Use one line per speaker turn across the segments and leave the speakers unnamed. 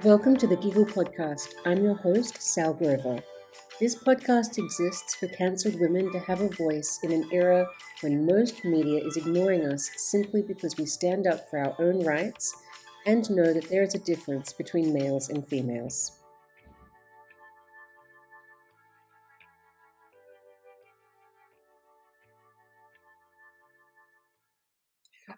Welcome to the Giggle Podcast. I'm your host, Sal Grover. This podcast exists for cancelled women to have a voice in an era when most media is ignoring us simply because we stand up for our own rights and know that there is a difference between males and females.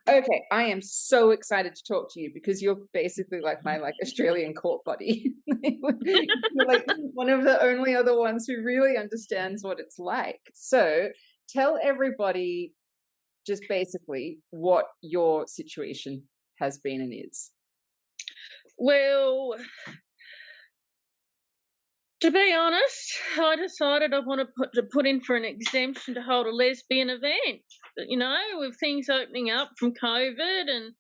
Okay, I am so excited to talk to you because you're basically like my Australian court buddy. You're like one of the only other ones who really understands what it's like. So tell everybody just basically what your situation has been and is.
Well, to be honest, I decided I want to put in for an exemption to hold a lesbian event. With things opening up from COVID and,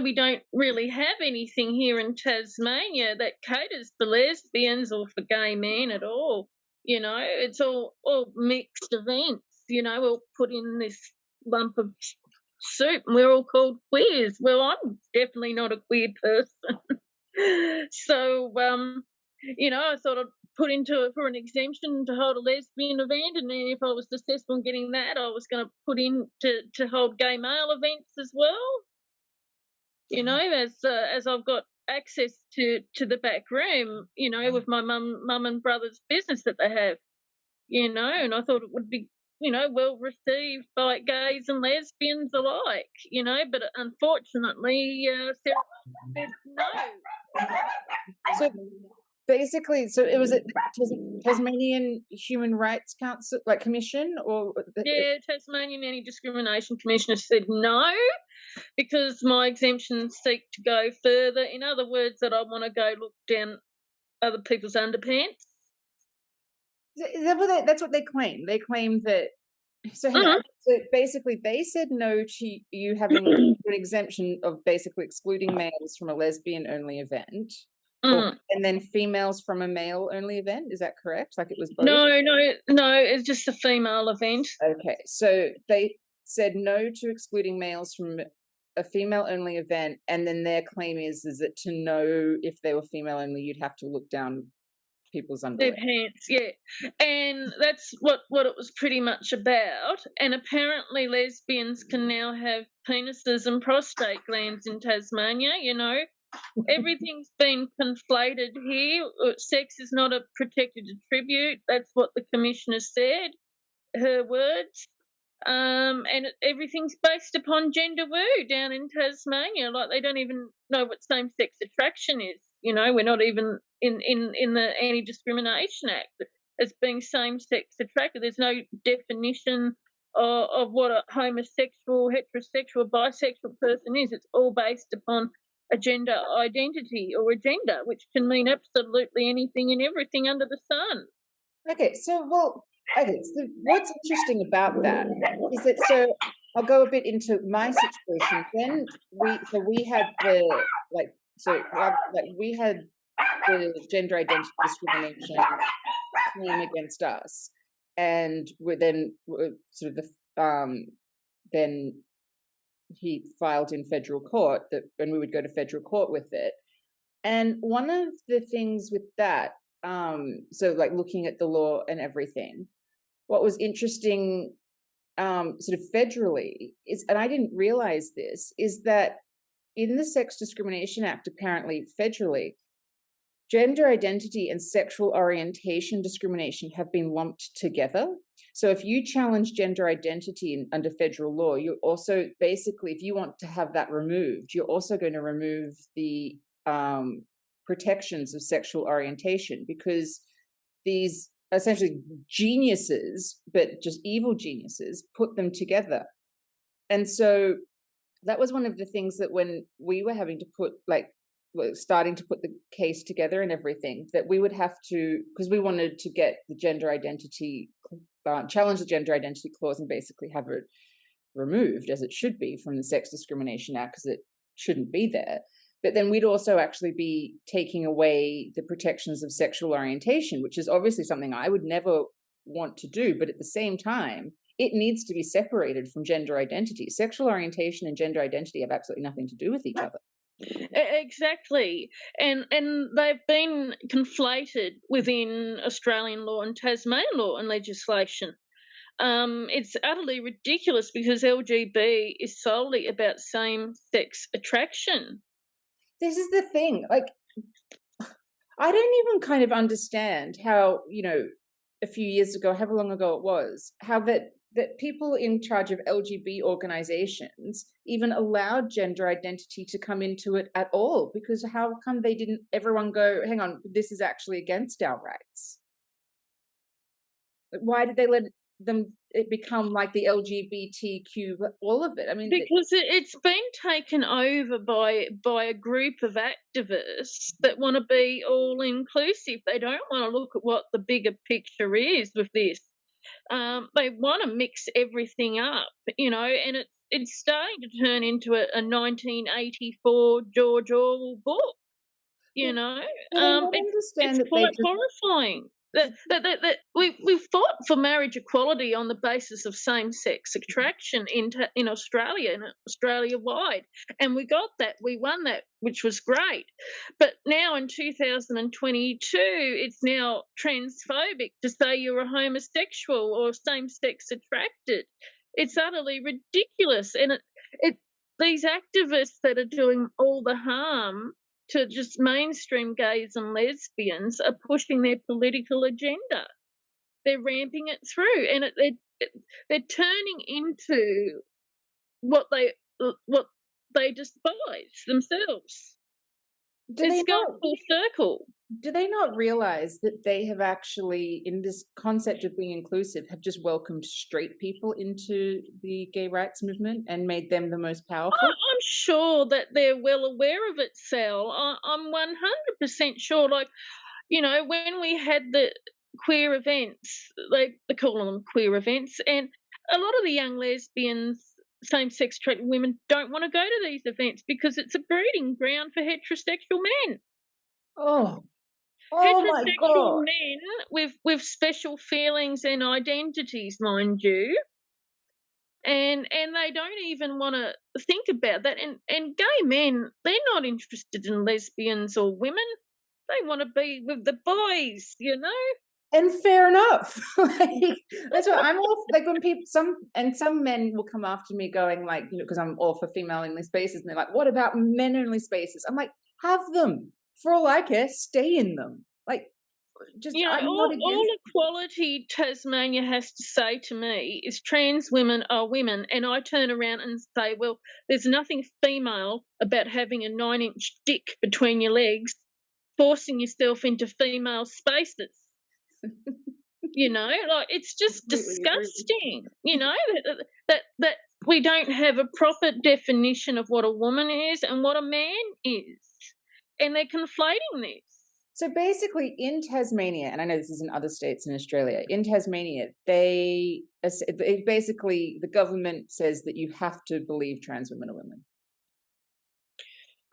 we don't really have anything here in Tasmania that caters for lesbians or for gay men at all. It's all mixed events. We'll put in this lump of soup and we're all called queers. Well, I'm definitely not a queer person. So, I thought I'd put into it for an exemption to hold a lesbian event, and then if I was successful in getting that, I was going to put in to hold gay male events as well. As I've got access to the back room, with my mum and brother's business that they have, and I thought it would be, well received by gays and lesbians alike, but unfortunately, Sarah said no.
So basically, it was at Tasmanian Human Rights Council, Commission, or
Tasmanian Anti-Discrimination Commissioner said no because my exemptions seek to go further. In other words, that I want to go look down other people's underpants.
That's what they claim. They claim that. So basically, they said no to you having an exemption of basically excluding males from a lesbian-only event. And then females from a male-only event. Is that correct? Like it was both?
No. It's just a female event.
Okay, so they said no to excluding males from a female-only event, and then their claim is that to know if they were female-only, you'd have to look down people's underwear.
Their pants, yeah. And that's what it was pretty much about. And apparently lesbians can now have penises and prostate glands in Tasmania, Everything's been conflated here. Sex is not a protected attribute. That's what the commissioner said, her words. And everything's based upon gender woo down in Tasmania. Like they don't even know what same-sex attraction is. We're not even in the Anti-Discrimination Act as being same-sex attracted. There's no definition of what a homosexual, heterosexual, bisexual person is. It's all based upon a gender identity or a gender, which can mean absolutely anything and everything under the sun.
Okay, so what's interesting about that is that, so I'll go a bit into my situation. Then we had the gender identity discrimination claim against us, and then he filed in federal court and we would go to federal court with it. And one of the things with that, looking at the law and everything, what was interesting federally is, and I didn't realize this, is that in the Sex Discrimination Act, apparently federally, gender identity and sexual orientation discrimination have been lumped together. So if you challenge gender identity under federal law, you're also basically, if you want to have that removed, you're also going to remove the protections of sexual orientation, because these essentially geniuses, but just evil geniuses, put them together. And so that was one of the things that when we were having to starting to put the case together and everything, that we would have to, because we wanted to get the gender identity, challenge the gender identity clause and basically have it removed as it should be from the Sex Discrimination Act, because it shouldn't be there. But then we'd also actually be taking away the protections of sexual orientation, which is obviously something I would never want to do. But at the same time, it needs to be separated from gender identity. Sexual orientation and gender identity have absolutely nothing to do with each other.
Exactly, and they've been conflated within Australian law and Tasmanian law and legislation. It's utterly ridiculous because LGB is solely about same-sex attraction.
This is the thing. Like, I don't even kind of understand how, a few years ago, however long ago it was, how that people in charge of LGB organizations even allowed gender identity to come into it at all. Because how come they didn't, everyone go, hang on, this is actually against our rights? Why did they let it become like the LGBTQ, all of it? I mean,
Because it's been taken over by a group of activists that want to be all inclusive. They don't want to look at what the bigger picture is with this. They want to mix everything up, and it's starting to turn into a 1984 George Orwell book.
do they not understand
It's
that they
quite horrifying. That we fought for marriage equality on the basis of same-sex attraction in Australia and Australia wide, and we got that. We won that, which was great. But now in 2022, it's now transphobic to say you're a homosexual or same-sex attracted. It's utterly ridiculous, and it these activists that are doing all the harm to just mainstream gays and lesbians are pushing their political agenda. They're ramping it through, and they're turning into what they despise themselves. It's gone full circle.
Do they not realize that they have actually, in this concept of being inclusive, have just welcomed straight people into the gay rights movement and made them the most powerful?
I'm sure that they're well aware of it, Sal. I'm 100% sure. Like, when we had the queer events, they call them queer events, and a lot of the young lesbians, same-sex attracted women don't want to go to these events because it's a breeding ground for heterosexual men.
Oh my
Heterosexual
God.
men with special feelings and identities, mind you, and they don't even want to think about that. And gay men, they're not interested in lesbians or women. They want to be with the boys,
And fair enough. Like, that's what I'm all like. When some men will come after me going like, because I'm all for female only spaces, and they're like, what about men only spaces? I'm like, have them. For all I care, stay in them. Like, just I'm not against
all Equality Tasmania has to say to me is trans women are women, and I turn around and say, well, there's nothing female about having a 9-inch dick between your legs, forcing yourself into female spaces. Like, it's just disgusting. That we don't have a proper definition of what a woman is and what a man is, and they're conflating this.
So basically, in Tasmania, and I know this is in other states in Australia, in Tasmania, basically the government says that you have to believe trans women are women.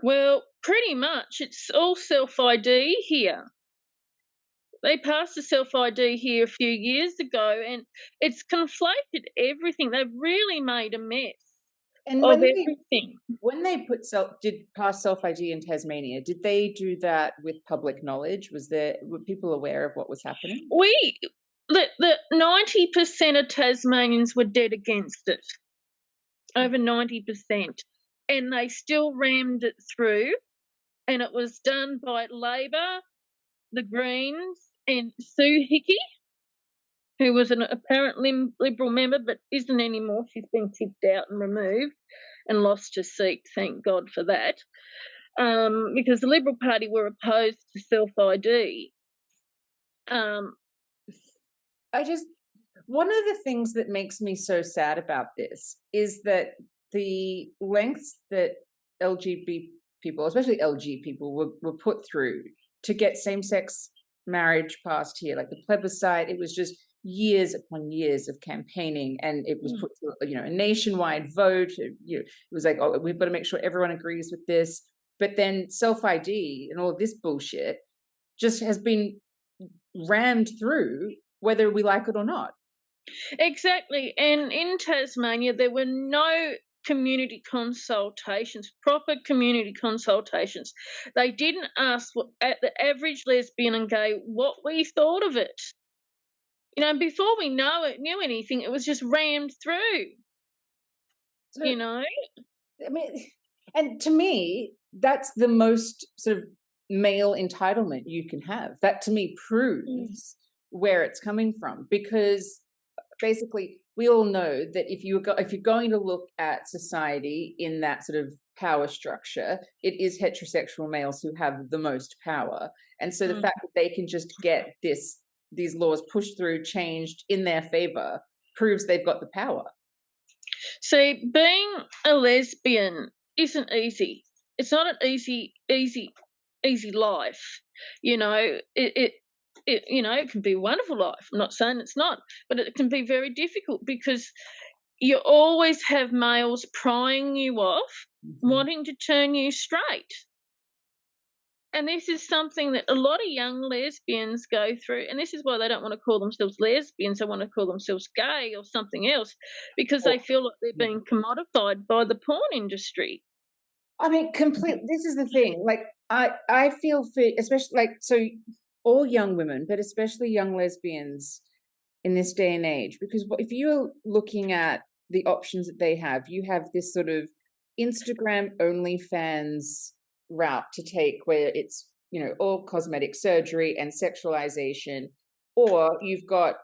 Well, pretty much. It's all self-ID here. They passed the self-ID here a few years ago, and it's conflated everything. They've really made a mess.
And
everything.
When they did pass self-ID in Tasmania, did they do that with public knowledge? Were people aware of what was happening?
The 90% of Tasmanians were dead against it. Over 90%. And they still rammed it through, and it was done by Labor, the Greens, and Sue Hickey, who was an apparent Liberal member but isn't anymore. She's been kicked out and removed and lost her seat, thank God for that, because the Liberal Party were opposed to self-ID.
One of the things that makes me so sad about this is that the lengths that LGBT people, especially LG people, were put through to get same-sex marriage passed here, like the plebiscite. It was just years upon years of campaigning, and it was put through, a nationwide vote. It was like, oh, we've got to make sure everyone agrees with this. But then self-ID and all this bullshit just has been rammed through, whether we like it or not.
Exactly. And in Tasmania, there were no community consultations, proper community consultations. They didn't ask the average lesbian and gay what we thought of it. Before we knew anything, it was just rammed through.
So,
I
mean, and to me, that's the most sort of male entitlement you can have. That to me proves where it's coming from, because basically we all know that if you're going to look at society in that sort of power structure, it is heterosexual males who have the most power. And so the fact that they can just get these laws pushed through, changed in their favor, proves they've got the power.
See, being a lesbian isn't easy. It's not an easy life. It can be a wonderful life. I'm not saying it's not, but it can be very difficult because you always have males prying you off, wanting to turn you straight. And this is something that a lot of young lesbians go through, and this is why they don't want to call themselves lesbians. They want to call themselves gay or something else, because they feel like they're being commodified by the porn industry.
I mean, completely. This is the thing. Like, I feel for, especially so all young women, but especially young lesbians in this day and age, because if you're looking at the options that they have, you have this sort of Instagram OnlyFans route to take, where it's all cosmetic surgery and sexualization, or you've got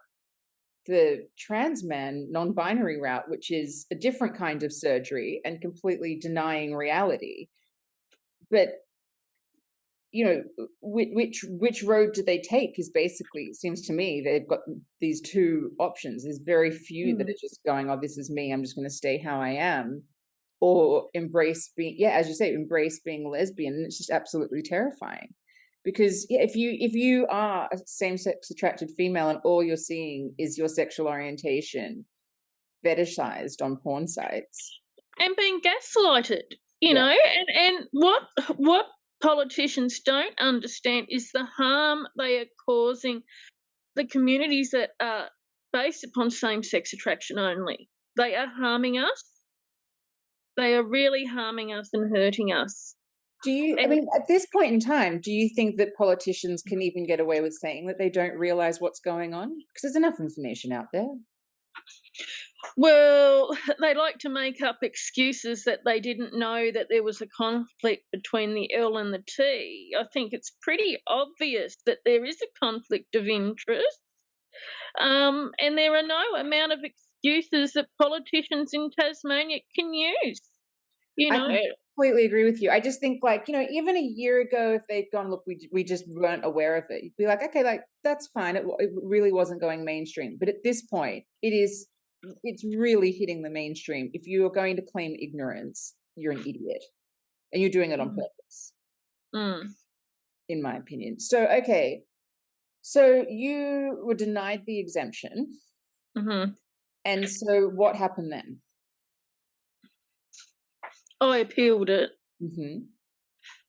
the trans man non-binary route, which is a different kind of surgery and completely denying reality. But which road do they take is basically, it seems to me, they've got these two options. There's very few that are just going, oh, this is me, I'm just going to stay how I am, or embrace being, as you say, embrace being lesbian. And it's just absolutely terrifying, because if you are a same-sex attracted female and all you're seeing is your sexual orientation fetishized on porn sites
and being gaslighted, and what politicians don't understand is the harm they are causing the communities that are based upon same-sex attraction only. They are harming us. They are really harming us and hurting us.
I mean, at this point in time, do you think that politicians can even get away with saying that they don't realize what's going on? Because there's enough information out there.
Well, they like to make up excuses that they didn't know that there was a conflict between the L and the T. I think it's pretty obvious that there is a conflict of interest. And there are no amount of excuses that politicians in Tasmania can use.
I completely agree with you. I just think, even a year ago, if they'd gone, look, we just weren't aware of it, you'd be like, okay, that's fine. It really wasn't going mainstream. But at this point, it's really hitting the mainstream. If you are going to claim ignorance, you're an idiot, and you're doing it on purpose, in my opinion. So, okay, so you were denied the exemption, and so what happened then?
I appealed it,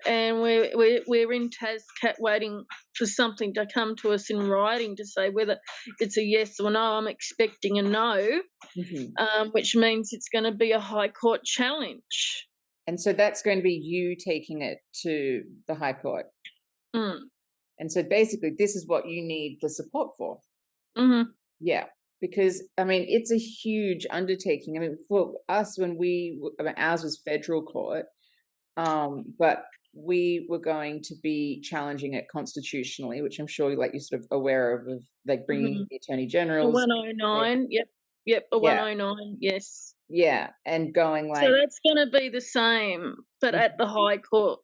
and we're in Tascat waiting for something to come to us in writing to say whether it's a yes or no. I'm expecting a no, which means it's going to be a High Court challenge.
And so that's going to be you taking it to the High Court. And so basically, this is what you need the support for. Yeah. Because, I mean, it's a huge undertaking. I mean, for us, ours was federal court, but we were going to be challenging it constitutionally, which I'm sure you're sort of aware of bringing the Attorney General.
109, yep, a 109, yes.
Yeah, and going
So that's going to be the same, but at the High Court.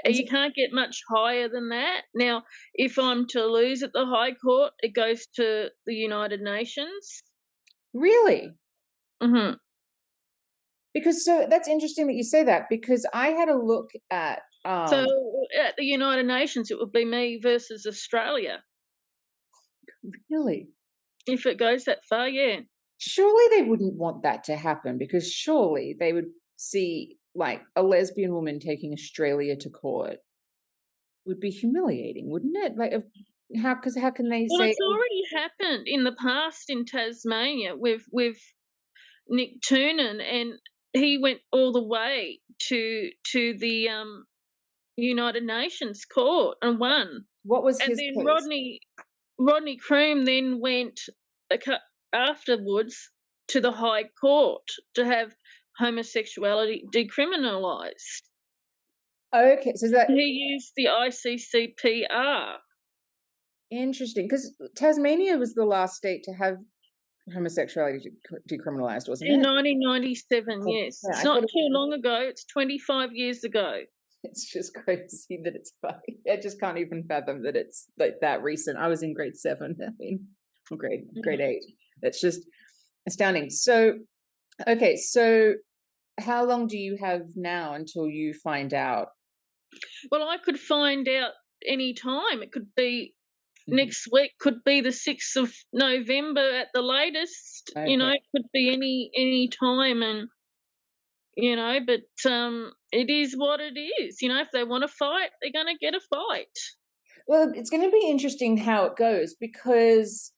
You can't get much higher than that. Now, if I'm to lose at the High Court, it goes to the United Nations.
Really? Because that's interesting that you say that, because I had a look at...
So at the United Nations, it would be me versus Australia.
Really?
If it goes that far, yeah.
Surely they wouldn't want that to happen, because surely they would see a lesbian woman taking Australia to court would be humiliating, wouldn't it? How can they say?
Well, it's already happened in the past in Tasmania with Nick Toonan, and he went all the way to the United Nations court and won.
What was
And
his
then
case?
Rodney Croom then went afterwards to the High Court to have homosexuality decriminalised.
Okay, so that
He used the ICCPR.
interesting, because Tasmania was the last state to have homosexuality decriminalised, wasn't
In
it?
1997, yes.
Yeah,
It's not too long ago. It's 25 years ago.
It's just crazy that it's funny. I just can't even fathom that it's like that recent. I was in grade 7, or grade 8. That's just astounding. So, okay, so how long do you have now until you find out?
Well, I could find out any time. It could be next week, could be the 6th of November at the latest.
Okay.
You know, it could be any time, and but it is what it is. If they want to fight, they're going to get a fight.
Well, it's going to be interesting how it goes, because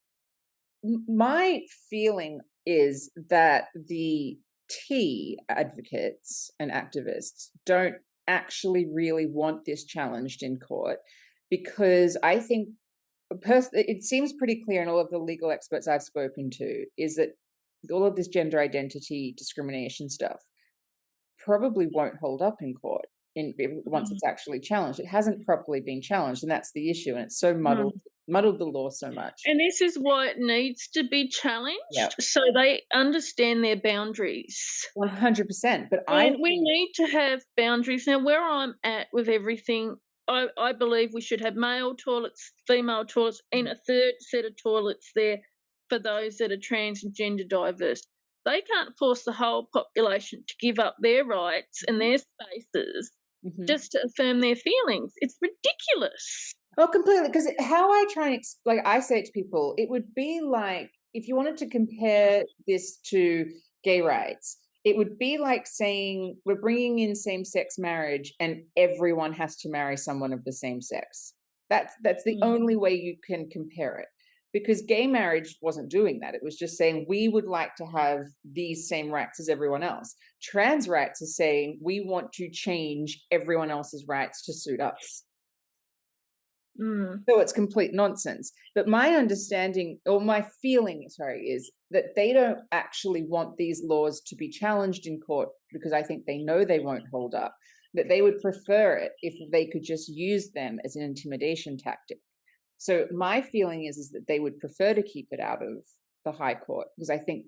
my feeling is that the T advocates and activists don't actually really want this challenged in court, because I think it seems pretty clear, and all of the legal experts I've spoken to, is that all of this gender identity discrimination stuff probably won't hold up in court once it's actually challenged. It hasn't properly been challenged, and that's the issue. And it's so muddled the law so much.
And this is why it needs to be challenged, so they understand their boundaries.
100%. But
we need to have boundaries. Now, where I'm at with everything, I believe we should have male toilets, female toilets, and a third set of toilets there for those that are trans and gender diverse. They can't force the whole population to give up their rights and their spaces just to affirm their feelings. It's ridiculous.
Oh, completely. Because how I try and I say to people, it would be like, if you wanted to compare this to gay rights, it would be like saying we're bringing in same-sex marriage and everyone has to marry someone of the same sex. That's the only way you can compare it. Because gay marriage wasn't doing that. It was just saying we would like to have these same rights as everyone else. Trans rights are saying we want to change everyone else's rights to suit us. So it's complete nonsense. But my understanding, or my feeling, is that they don't actually want these laws to be challenged in court, because I think they know they won't hold up. That they would prefer it if they could just use them as an intimidation tactic. So my feeling is that they would prefer to keep it out of the High Court, because I think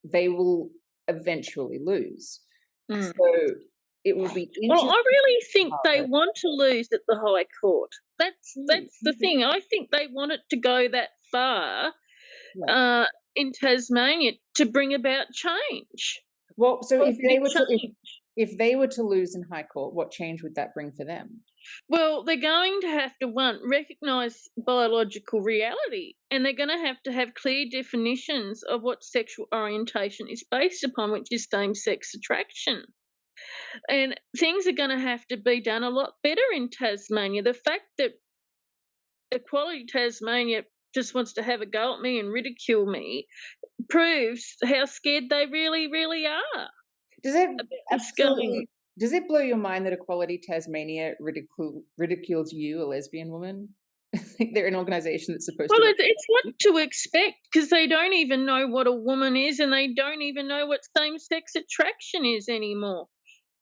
they will eventually lose. So it will be interesting.
Well, I really think they want to lose at the High Court. That's the thing. I think they want it to go that far in Tasmania to bring about change.
Well, so if they were to lose in High Court, what change would that bring for them?
Well, they're going to have to, recognise biological reality, and they're going to have clear definitions of what sexual orientation is based upon, which is same-sex attraction. And things are going to have to be done a lot better in Tasmania. The fact that Equality Tasmania just wants to have a go at me and ridicule me proves how scared they really, really are.
Does it blow your mind that Equality Tasmania ridicules you, a lesbian woman? They're an organisation that's supposed to...
Well, it's what to expect, because they don't even know what a woman is, and they don't even know what same-sex attraction is anymore.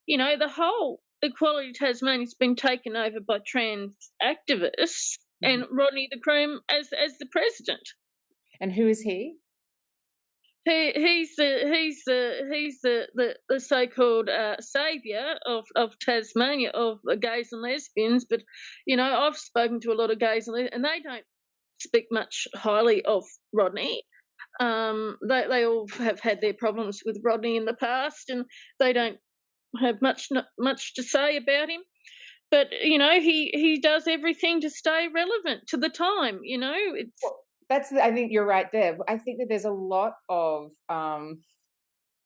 The whole Equality Tasmania's been taken over by trans activists and Rodney the Croom as the president. And
who is he?
He's the so-called saviour of Tasmania, of gays and lesbians. But I've spoken to a lot of gays and they don't speak much highly of Rodney. They all have had their problems with Rodney in the past, and they don't have much to say about him. But he does everything to stay relevant to the time. It's...
I think you're right there. I think that there's a lot of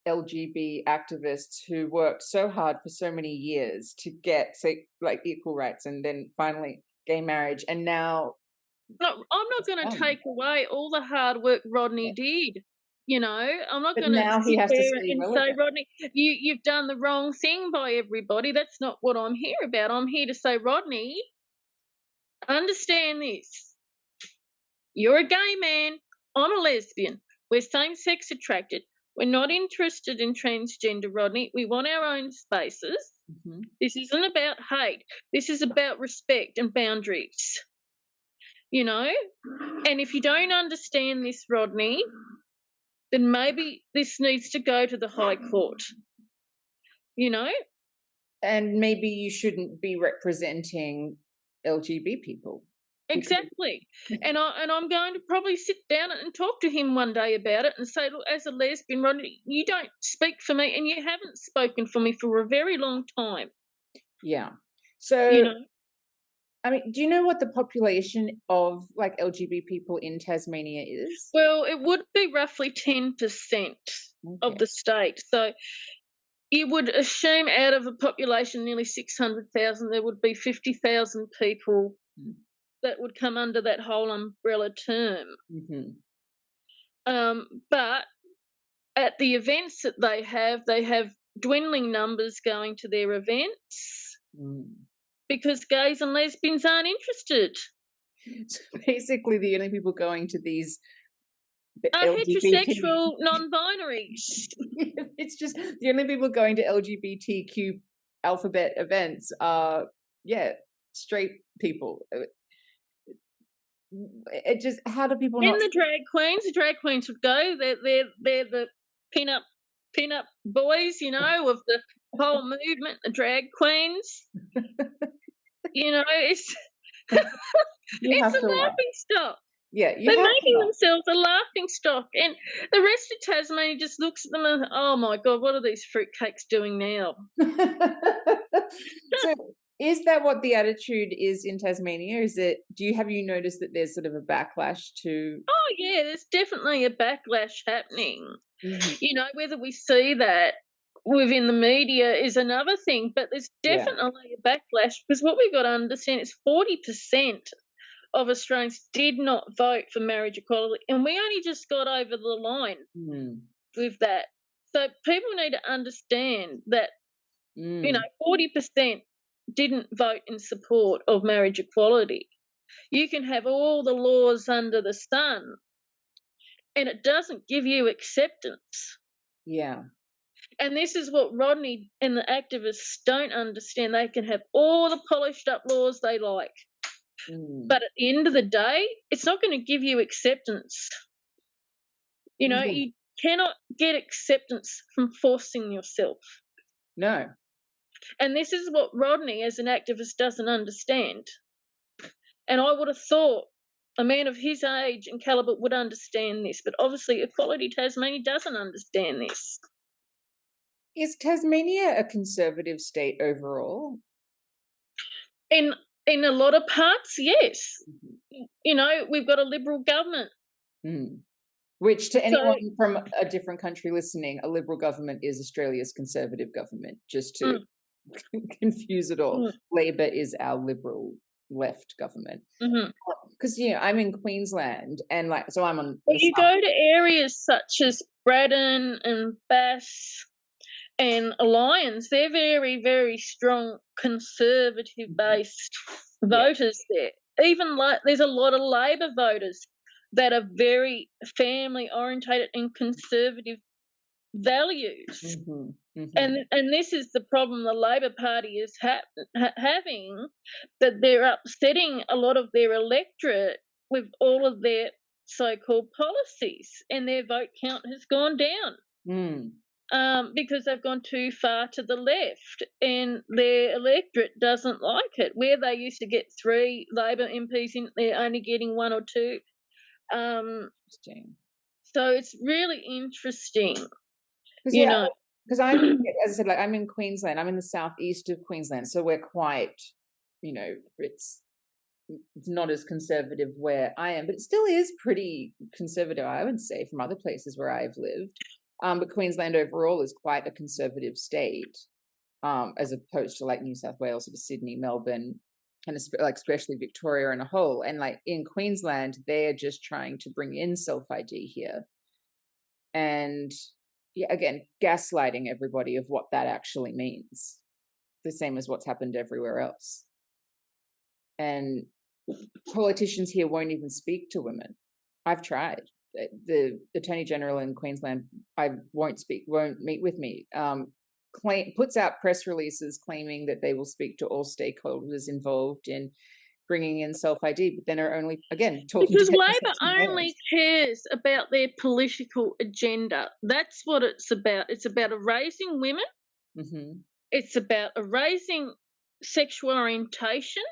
LGBT activists who worked so hard for so many years to get, say, like equal rights, and then finally gay marriage, and now...
No, I'm not going to take away all the hard work Rodney did. I'm not
But
going to
now he
sit
has to
there
stay
and say,
relevant.
Rodney, you've done the wrong thing by everybody. That's not what I'm here about. I'm here to say, Rodney, understand this. You're a gay man. I'm a lesbian. We're same-sex attracted. We're not interested in transgender, Rodney. We want our own spaces.
Mm-hmm.
This isn't about hate. This is about respect and boundaries. And if you don't understand this, Rodney, then maybe this needs to go to the High Court.
And maybe you shouldn't be representing LGBT people.
Exactly. And I'm going to probably sit down and talk to him one day about it and say, look, as a lesbian, Rodney, you don't speak for me, and you haven't spoken for me for a very long time.
Yeah. So, I mean, do you know what the population of like LGBT people in Tasmania is?
Well, it would be roughly 10% of the state. So you would assume out of a population nearly 600,000, there would be 50,000 people that would come under that whole umbrella term.
Mm-hmm.
But at the events that they have dwindling numbers going to their events because gays and lesbians aren't interested.
So basically, the only people going to these
are heterosexual non-binaries.
It's just the only people going to LGBTQ alphabet events are, straight people. It just, how do people
not? And the drag queens would go. They're the pin-up boys, of the whole movement, the drag queens. It's it's a laughing stock.
Yeah,
they're making themselves a laughing stock, and the rest of Tasmania just looks at them and, oh my God, what are these fruitcakes doing now?
So, is that what the attitude is in Tasmania? Have you noticed that there's sort of a backlash to?
Oh yeah, there's definitely a backlash happening. Whether we see that within the media is another thing, but there's definitely a backlash, because what we've got to understand is 40% of Australians did not vote for marriage equality, and we only just got over the line with that. So people need to understand that 40% didn't vote in support of marriage equality. You can have all the laws under the sun, and it doesn't give you acceptance.
Yeah.
And this is what Rodney and the activists don't understand. They can have all the polished up laws they like, but at the end of the day, it's not going to give you acceptance. You cannot get acceptance from forcing yourself.
No. And
this is what Rodney, as an activist, doesn't understand. And I would have thought a man of his age and calibre would understand this, but obviously Equality Tasmania doesn't understand this.
Is Tasmania a conservative state overall?
In a lot of parts, yes. We've got a Liberal government.
Which, to anyone from a different country listening, a Liberal government is Australia's conservative government, just to confuse it all. Labor is our Liberal left government. Because, I'm in Queensland, and so I'm on...
Well, you go to areas such as Braddon and Bass and Lyons, they're very, very strong conservative-based voters there. Even there's a lot of Labor voters that are very family-orientated and conservative values. And this is the problem the Labor Party is having, that they're upsetting a lot of their electorate with all of their so-called policies, and their vote count has gone down. Because they've gone too far to the left, and their electorate doesn't like it. Where they used to get 3 Labor MPs in, they're only getting 1 or 2.
Interesting.
So it's really interesting,
because I'm, as I said, I'm in Queensland. I'm in the southeast of Queensland, so we're quite, it's not as conservative where I am, but it still is pretty conservative, I would say, from other places where I've lived. But Queensland overall is quite a conservative state, as opposed to New South Wales, or Sydney, Melbourne, and especially Victoria in a whole. And in Queensland, they're just trying to bring in self-ID here. and again, gaslighting everybody of what that actually means, the same as what's happened everywhere else. And politicians here won't even speak to women. I've tried. The Attorney General in Queensland, won't meet with me. Puts out press releases claiming that they will speak to all stakeholders involved in bringing in self-ID, but then are only, again, talking
because
to
Labor only cares about their political agenda. That's what it's about. It's about erasing women.
Mm-hmm.
It's about erasing sexual orientation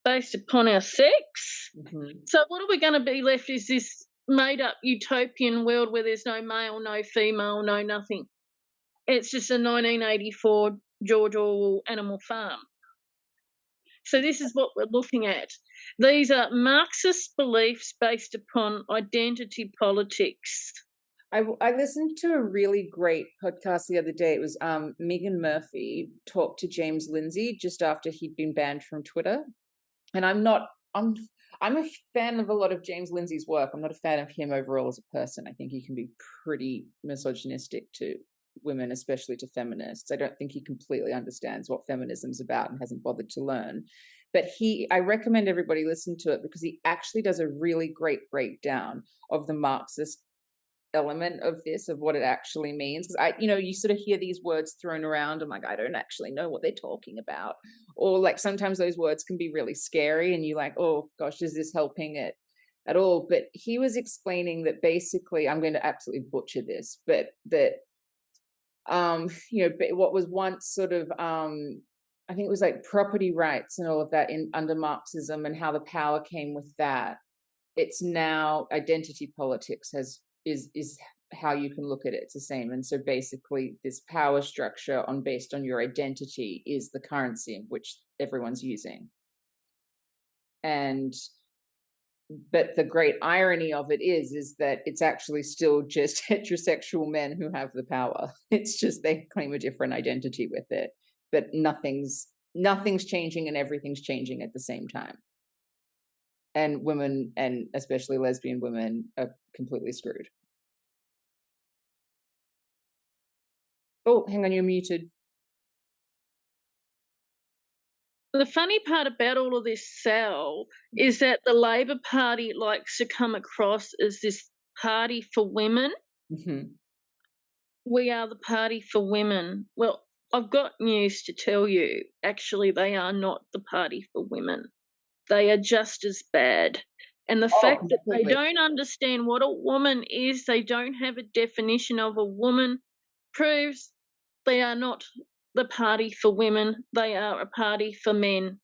based upon our sex.
Mm-hmm.
So what are we going to be left is this made-up utopian world where there's no male, no female, no nothing. It's just a 1984 George Orwell Animal Farm. So this is what we're looking at. These are Marxist beliefs based upon identity politics.
I listened to a really great podcast the other day. It was Megan Murphy talked to James Lindsay just after he'd been banned from Twitter. And I'm a fan of a lot of James Lindsay's work. I'm not a fan of him overall as a person. I think he can be pretty misogynistic to women, especially to feminists. I don't think he completely understands what feminism's about and hasn't bothered to learn. But I recommend everybody listen to it because he actually does a really great breakdown of the Marxist element of this, of what it actually means. Because you sort of hear these words thrown around. I'm like, I don't actually know what they're talking about. Or like sometimes those words can be really scary and you're like, oh gosh, is this helping it at all? But he was explaining that basically, I'm going to absolutely butcher this, but that what was once sort of I think it was like property rights and all of that under Marxism and how the power came with that. It's now identity politics is how you can look at it. It's the same. And so basically this power structure based on your identity is the currency in which everyone's using. But the great irony of it is that it's actually still just heterosexual men who have the power. It's just they claim a different identity with it, but nothing's changing and everything's changing at the same time. And women, and especially lesbian women, are completely screwed. Oh, hang on, you're muted.
The funny part about all of this, Sal, is that the Labor Party likes to come across as this party for women.
Mm-hmm.
We are the party for women. Well, I've got news to tell you. Actually, they are not the party for women. They are just as bad. And the fact that they don't understand what a woman is, they don't have a definition of a woman, proves they are not the party for women. They are a party for men.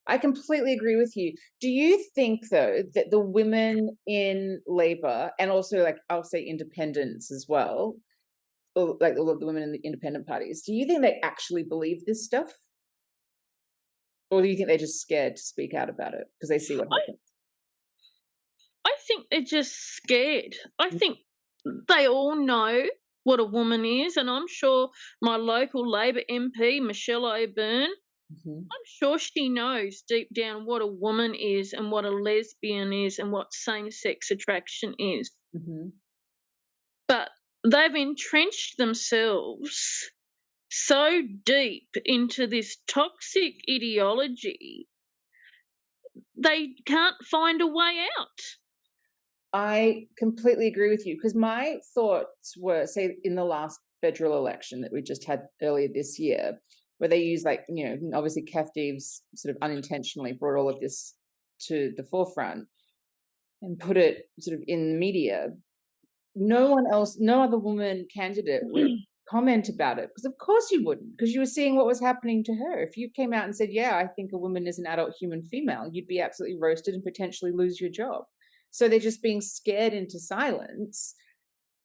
I completely agree with you. Do you think, though, that the women in Labor and also, like, I'll say independents as well, or like all of the women in the independent parties, do you think they actually believe this stuff? Or do you think they're just scared to speak out about it because they see what happens?
I think they're just scared. I think they all know what a woman is, and I'm sure my local Labor MP, Michelle O'Byrne, I'm sure she knows deep down what a woman is and what a lesbian is and what same-sex attraction is. But they've entrenched themselves so deep into this toxic ideology, they can't find a way out.
I completely agree with you because my thoughts were, say, in the last federal election that we just had earlier this year, where they used, like, obviously Kath Deves sort of unintentionally brought all of this to the forefront and put it sort of in the media. No other woman candidate would comment about it, because of course you wouldn't, because you were seeing what was happening to her. If you came out and said, yeah, I think a woman is an adult human female, you'd be absolutely roasted and potentially lose your job. So they're just being scared into silence.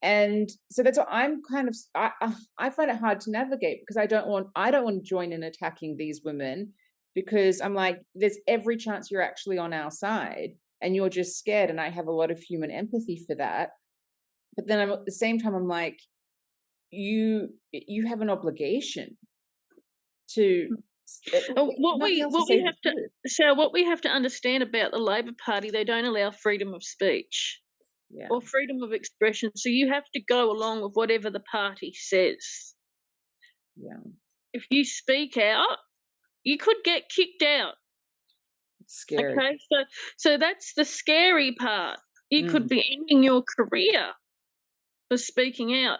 And so that's what I'm kind of, I find it hard to navigate, because I don't want to join in attacking these women, because I'm like, there's every chance you're actually on our side and you're just scared. And I have a lot of human empathy for that. But then at the same time, I'm like, you have an obligation to.
What we have to understand about the Labor Party, they don't allow freedom of speech. or freedom of expression. So you have to go along with whatever the party says.
Yeah.
If you speak out, you could get kicked out.
It's scary.
Okay, so that's the scary part. You could be ending your career for speaking out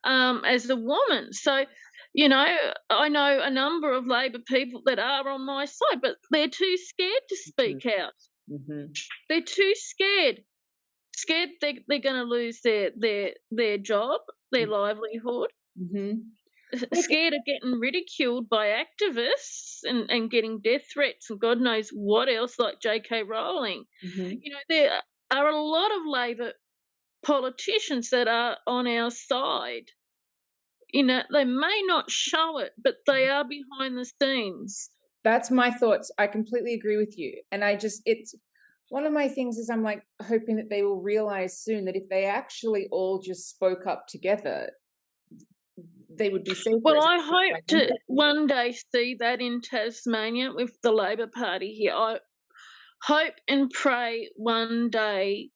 as a woman. So, you know, I know a number of Labor people that are on my side, but they're too scared to speak out. They're too scared they're going to lose their job, their livelihood. Scared of getting ridiculed by activists and getting death threats and God knows what else, like J.K. Rowling. You know, there are a lot of Labor politicians that are on our side. You know, they may not show it, but they are behind the scenes.
That's my thoughts. I completely agree with you. And it's one of my things is I'm like hoping that they will realize soon that if they actually all just spoke up together, they would be safer.
Well, I hope to one day see that in Tasmania with the Labor Party here. I hope and pray one day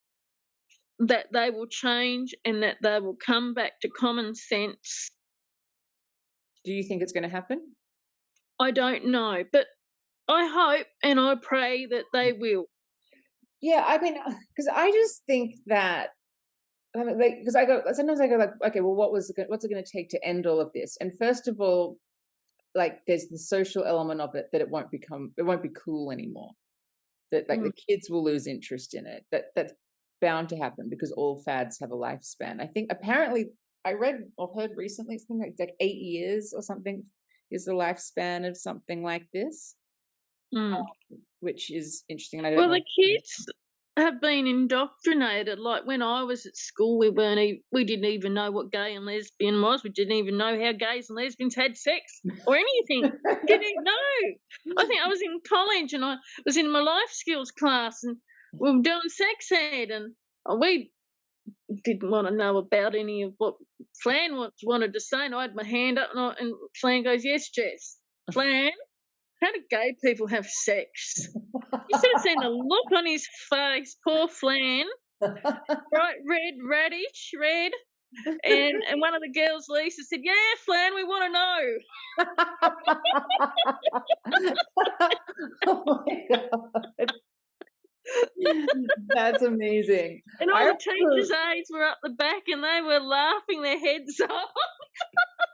that they will change and that they will come back to common sense.
Do you think it's going to happen?
I don't know, but I hope and I pray that they will.
Yeah, I mean, because I just think that, because sometimes I go like, okay, well, what's it going to take to end all of this? And first of all, like, there's the social element of it that it won't be cool anymore. That like the kids will lose interest in it. That's bound to happen because all fads have a lifespan. I think apparently I read or heard recently something like 8 years or something is the lifespan of something like this, which is interesting. And I don't know.
The kids have been indoctrinated. Like when I was at school, we didn't even know what gay and lesbian was. We didn't even know how gays and lesbians had sex or anything. Didn't even know. I think I was in college and I was in my life skills class and we were doing sex ed and we didn't want to know about any of what Flan wanted to say. And I had my hand up and Flan goes, "Yes, Jess." Flan, how do gay people have sex? You should have seen the look on his face, poor Flan. Right, radish, red. And one of the girls, Lisa, said, "Yeah, Flan, we want to know."
Oh my God. That's amazing.
And all the teachers' aides were up the back and they were laughing their heads off.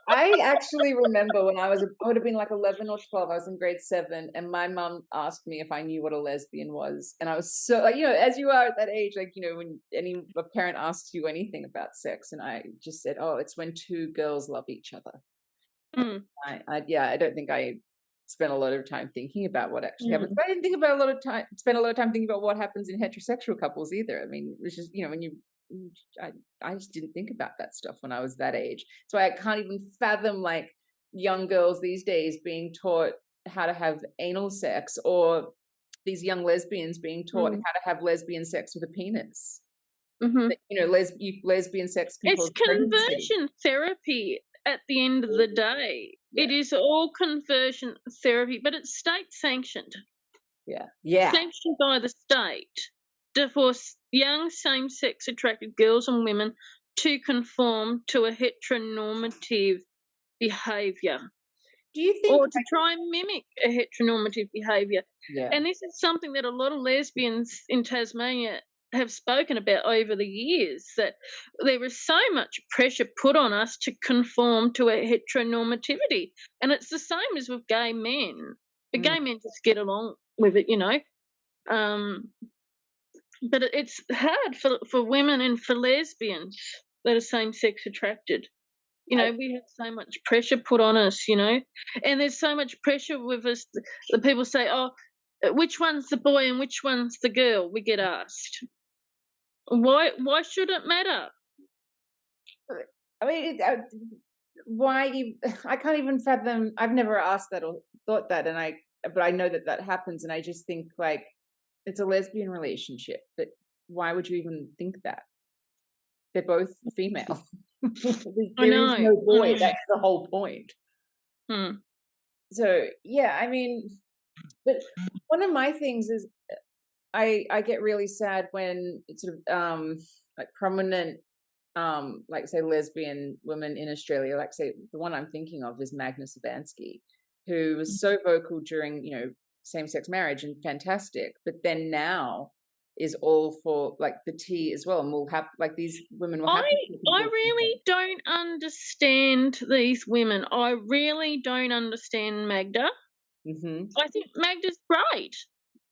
I actually remember when I would have been like 11 or 12, I was in grade 7 and my mum asked me if I knew what a lesbian was. And I was so like, as you are at that age, like, when a parent asks you anything about sex, and I just said, "Oh, it's when two girls love each other." I don't think I spent a lot of time thinking about what actually happens. But I didn't spend a lot of time thinking about what happens in heterosexual couples either. I mean, which is, I just didn't think about that stuff when I was that age. So I can't even fathom like young girls these days being taught how to have anal sex, or these young lesbians being taught how to have lesbian sex with a penis. Lesbian sex can cause pregnancy.
Conversion therapy at the end of the day. It is all conversion therapy, but it's state sanctioned. Sanctioned by the state to force young same-sex attracted girls and women to conform to a heteronormative behaviour.
Do you think,
or to try and mimic a heteronormative behaviour? And this is something that a lot of lesbians in Tasmania have spoken about over the years, that there is so much pressure put on us to conform to a heteronormativity. And it's the same as with gay men. The gay men just get along with it, but it's hard for women and for lesbians that are same-sex attracted. We have so much pressure put on us, and there's so much pressure with us. The people say, "Oh, which one's the boy and which one's the girl?" We get asked. Why should it matter?
I mean, I can't even fathom. I've never asked that or thought that, but I know that happens, and I just think like it's a lesbian relationship. But why would you even think that? They're both female. There is no boy. That's the whole point. So yeah, I mean, but one of my things is I get really sad when it's sort of like prominent like say lesbian women in Australia, like say the one I'm thinking of is Magna Sabansky, who was so vocal during, same-sex marriage and fantastic, but then now is all for like the tea as well, and will have like these women will have
I really don't understand these women. I really don't understand Magda.
Mm-hmm.
I think Magda's great.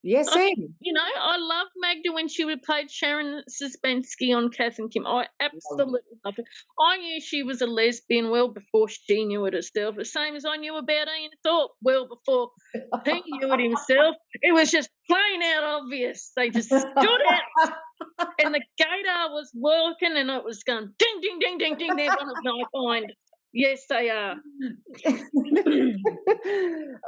Yeah,
I think,
same.
I loved Magda when she played Sharon Suspensky on Kath and Kim. I absolutely loved her. I knew she was a lesbian well before she knew it herself. The same as I knew about Ian Thorpe well before he knew it himself. It was just plain out obvious. They just stood out. And the gaydar was working and it was going ding, ding, ding, ding, ding. They're one of my kind. Yes, they are.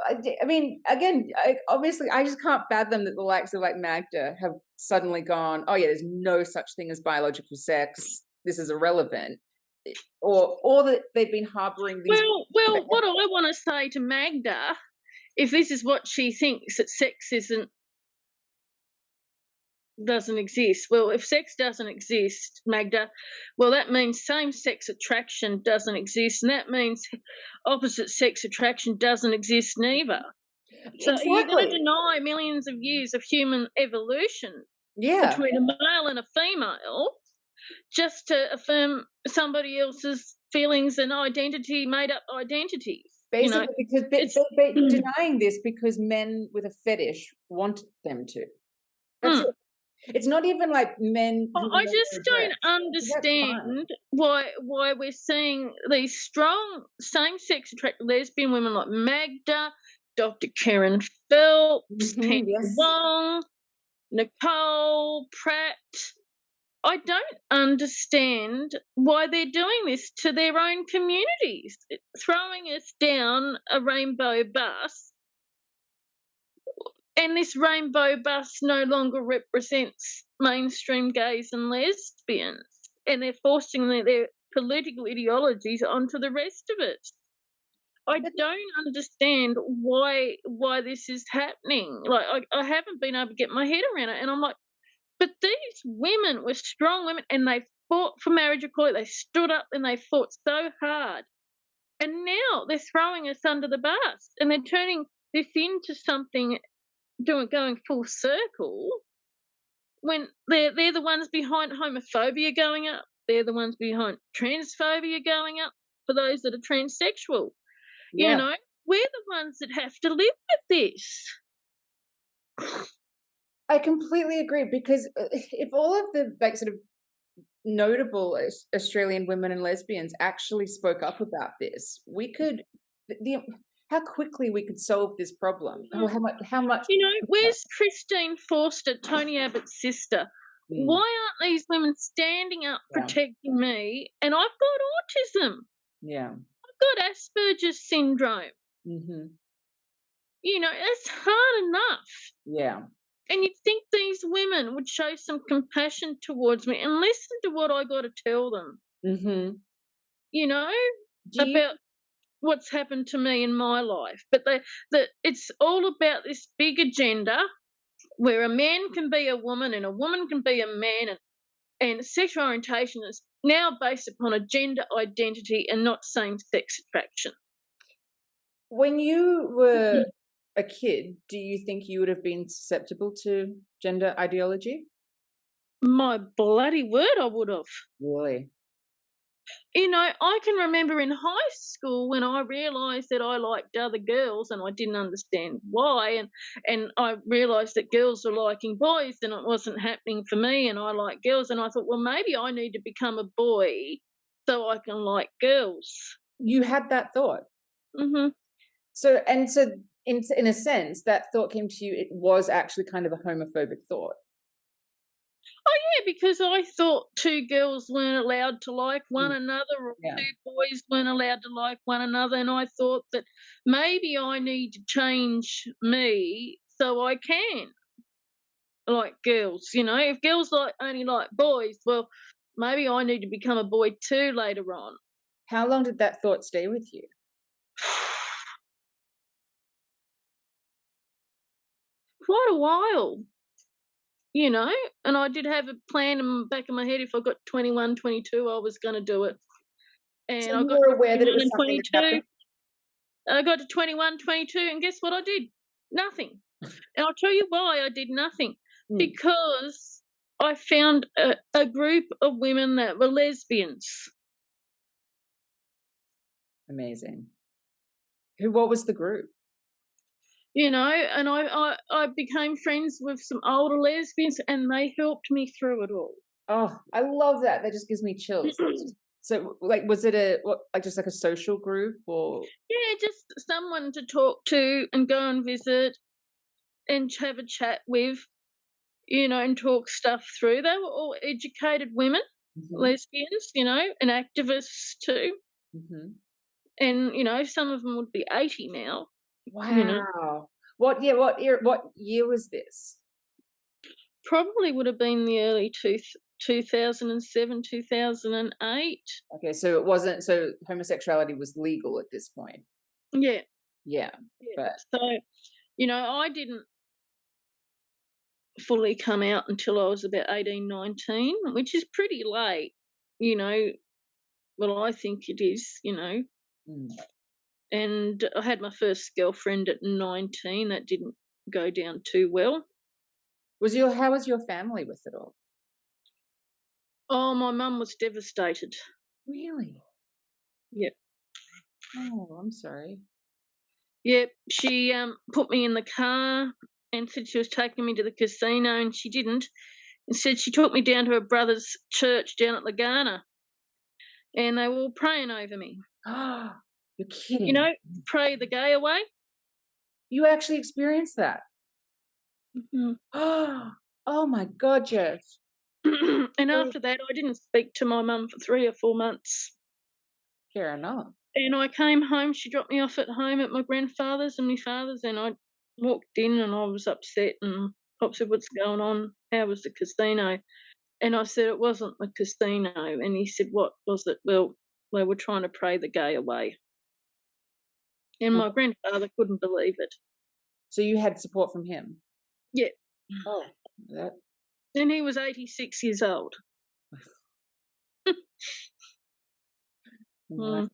I mean, again, obviously, I just can't fathom that the likes of like Magda have suddenly gone, oh yeah, there's no such thing as biological sex. This is irrelevant, or that they've been harboring these.
Well, what I want to say to Magda, if this is what she thinks, that sex doesn't exist. Well, if sex doesn't exist, Magda, well, that means same-sex attraction doesn't exist, and that means opposite-sex attraction doesn't exist neither. So
Exactly.
you're going to deny millions of years of human evolution between a male and a female just to affirm somebody else's feelings and identity, made-up identities.
Basically, because they're denying this because men with a fetish want them to. That's it. It's not even like men.
I just don't understand why we're seeing these strong same-sex attracted lesbian women like Magda, Dr. Karen Phelps, Penny Wong, Nicole Pratt. I don't understand why they're doing this to their own communities, throwing us down a rainbow bus. And this rainbow bus no longer represents mainstream gays and lesbians, and they're forcing their political ideologies onto the rest of it. I don't understand why this is happening. Like, I haven't been able to get my head around it, and I'm like, but these women were strong women, and they fought for marriage equality. They stood up and they fought so hard, and now they're throwing us under the bus, and they're turning this into something going full circle when they're the ones behind homophobia going up. They're the ones behind transphobia going up for those that are transsexual. We're the ones that have to live with this.
I completely agree, because if all of the like sort of notable Australian women and lesbians actually spoke up about this, we could how quickly we could solve this problem. How much
where's Christine Forster, Tony Abbott's sister? Why aren't these women standing up protecting me? And I've got autism.
Yeah.
I've got Asperger's syndrome.
Mm-hmm.
It's hard enough.
Yeah.
And you'd think these women would show some compassion towards me and listen to what I got to tell them.
Mm-hmm.
About what's happened to me in my life. But it's all about this big agenda where a man can be a woman and a woman can be a man, and sexual orientation is now based upon a gender identity and not same-sex attraction.
When you were a kid, do you think you would have been susceptible to gender ideology?
My bloody word, I would have.
Really?
I can remember in high school when I realised that I liked other girls and I didn't understand why, and I realised that girls were liking boys and it wasn't happening for me, and I like girls, and I thought, well, maybe I need to become a boy so I can like girls.
You had that thought?
Mm-hmm.
So in a sense, that thought came to you, it was actually kind of a homophobic thought.
Oh, yeah, because I thought two girls weren't allowed to like one another, or two boys weren't allowed to like one another, and I thought that maybe I need to change me so I can like girls. If girls only like boys, well, maybe I need to become a boy too later on.
How long did that thought stay with you?
Quite a while. you know, and I did have a plan in the back of my head. If I got 21, 22, I was going to do it. And
So
I
you
got
were
to
aware that it
21
was
and
something that
22.
happened?
I got to 21, 22, and guess what I did? Nothing. And I'll tell you why I did nothing. Because I found a group of women that were lesbians.
Amazing. What was the group?
You know, and I became friends with some older lesbians, and they helped me through it all.
Oh, I love that. That just gives me chills. So, like, was it just like a social group, or?
Yeah, just someone to talk to and go and visit and have a chat with, you know, and talk stuff through. They were all educated women, lesbians, you know, and activists too. And, you know, some of them would be 80 now.
Wow.
You know.
What year was this?
Probably would have been the early 2007, 2008.
Okay, so it wasn't, so homosexuality was legal at this point.
Yeah.
Yeah. But
So, you know, I didn't fully come out until I was about 18, 19, which is pretty late, you know. Well, I think it is, you know. And I had my first girlfriend at 19. That didn't go down too well.
how was your family with it all?
Oh, my mum was devastated.
Really?
Yep.
Oh, I'm sorry.
Yep. She put me in the car and said she was taking me to the casino, and she didn't. Instead, she took me down to her brother's church down at Lagana, and they were all praying over me.
You're kidding.
You know, pray the gay away.
You actually experienced that? Oh my God, Jeff.
And after that, I didn't speak to my mum for 3 or 4 months.
Fair enough.
And I came home. She dropped me off at home at my grandfather's and my father's, and I walked in and I was upset. And Pop said, "What's going on? How was the casino?" And I said, "It wasn't the casino." And he said, "What was it?" "Well, they were trying to pray the gay away." And my grandfather couldn't believe it.
So you had support from him?
Yeah.
Oh,
and he was 86 years old.
Wow.